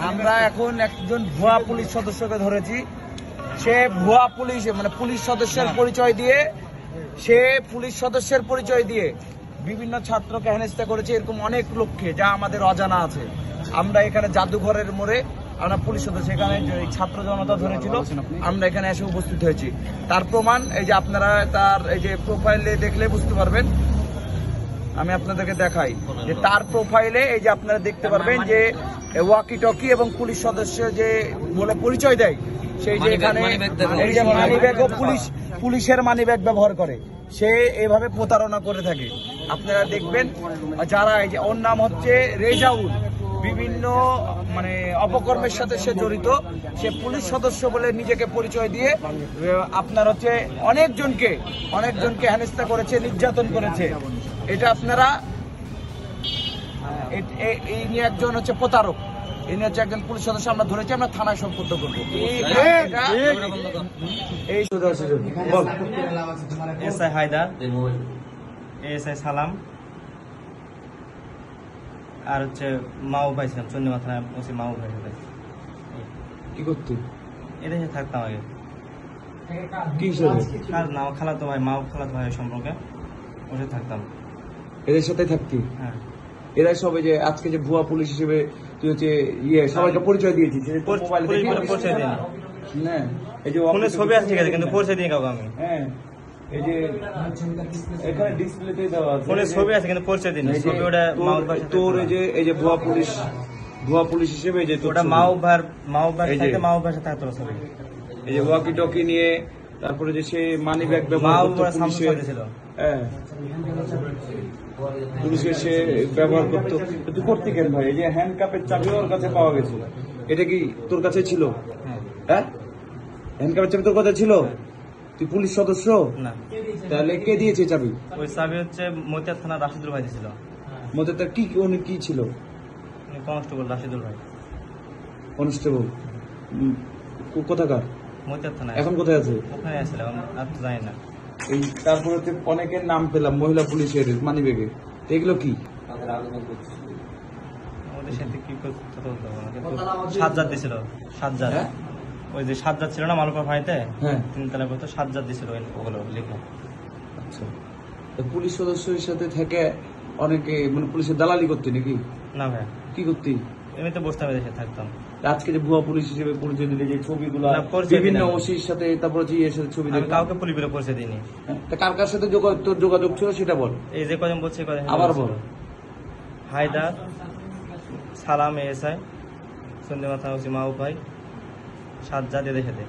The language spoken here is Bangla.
আমরা এখন একজন ভুয়া পুলিশ সদস্যকে ধরেছি। সে ভুয়া পুলিশ মানে পুলিশ সদস্যের পরিচয় দিয়ে বিভিন্ন ছাত্রকে হেনস্থা করেছে। এরকম অনেক লোককে, যা আমাদের অজানা আছে। আমরা এখানে জাদুঘরের মোড়ে আমরা পুলিশ সদস্য, এখানে ছাত্র জনতা ধরেছিল, আমরা এখানে এসে উপস্থিত হয়েছি। তার প্রমাণ এই যে আপনারা তার এই যে প্রোফাইলে দেখলে বুঝতে পারবেন। আমি আপনাদেরকে দেখাই যে তার প্রোফাইলে এই যে আপনারা দেখতে পারবেন যে ওয়াকি টকি এবং পুলিশ সদস্য যে বলে পরিচয় দেয়, সেই যে এখানে এই যে মানিব্যাগ ও পুলিশের মানিব্যাগ ব্যবহার করে, সে এভাবে প্রতারণা করে থাকে। আপনারা দেখবেন যারা এই যে ওর নাম হচ্ছে রেজাউল, বিভিন্ন মানে অপকর্মের সাথে সে জড়িত। সে পুলিশ সদস্য বলে নিজেকে পরিচয় দিয়ে আপনার হচ্ছে অনেকজনকে হেনস্থা করেছে, নির্যাতন করেছে। এটা আপনারা এই নিয়ে একজন হচ্ছে প্রতারক, এই নিয়ে হচ্ছে একজন পুলিশ সদস্য আমরা ধরেছি, আমরা থানায় সম্পর্ক করবো। এসআই হায়দার, এসআই সালাম, আর হচ্ছে মাও ভাই ছিলাম, চন্দ্রিমা থানায় ওসি মাও ভাই। কি করতে এদেশে থাকতাম আগে। কি হিসাবে? খালাতো ভাই, মাও খালাতো ভাই সম্পর্কে ওসে থাকতাম। এদের সাথে থাকতি? হ্যাঁ। এরা সবাই যে আজকে যে ভুয়া পুলিশ হিসেবে তুই হচ্ছে সবাইকে পরিচয় দিয়েছিস, পরিচয় দিই না? এই যে ছবি আছে ঠিক আছে, কিন্তু পরিচয় দিই কাউকে আমি। হ্যাঁ, এই যে এখানে ডিসপ্লেতে দেওয়া আছে, ফোনে ছবি আছে কিন্তু পরিচয় দিই। ছবি ওটা তোর এই যে ভুয়া পুলিশ হিসেবে যে ওটা মাও ভাইয়ের সাথে থাকতো ছবি। এই যে ওয়াকি টকি নিয়ে, তারপরে যে সে মানি ব্যাগ ব্যবহার করতো পুলিশের, হ্যাঁ পুলিশের সে ব্যবহার করতো। তুই করতি কেন ভাই? এই যে হ্যান্ডকাপের চাবি ওর কাছে পাওয়া গেছে, এটা কি তোর কাছে ছিল? হ্যাঁ, হ্যান্ডকাপের চাবি তোর কাছে ছিল? তুই পুলিশ সদস্য না? তাহলে কে দিয়েছে চাবি? ওই চাবি হচ্ছে মতিয়ার থানা রাশিদুল ভাই দিয়েছিল। মতিয়ার তার কি ছিল? কনস্টেবল রাশিদুল ভাই। কনস্টেবল কোথাকার? মতিয়ার থানা। এখন কোথায় আছে? ওখানে আসছিল, আর তো জানি না। এই তারপরে অনেকের নাম পেলাম মহিলা পুলিশের মানি ব্যাগে, এগুলো কি? ওদের সাথে কি সাজ্জাদ দিছিল, সাজ্জাদ। ওই যে সাজ্জাদ ছিল না মালুকা ভাইতে, হ্যাঁ, তিনি তারা বলতো সাজ্জাদ দিছিল ওগুলো লেখা। আচ্ছা, পুলিশ সদস্যের সাথে থেকে অনেকে মানে পুলিশের দালালি করতে নাকি? না ভাই। কি করতি? এমনিতে বসতাম, এদেশে থাকতাম। আজকে যে ভুয়া পুলিশ হিসেবে পরিচয় দিলে যে ছবিগুলো বিভিন্ন ওসির সাথে, তারপরে যে এর সাথে ছবি আমি কাউকে পুলিশ বলে পরিচয় দিইনি। কার কার সাথে তোর যোগাযোগ ছিল সেটা বল। এই যে কজন বলছে আবার বল। হায়দার, সালাম, এসআই, চন্দ্রিমা থানা ওসি মাও ভাই, সাজ্জাদ, এদের সাথে।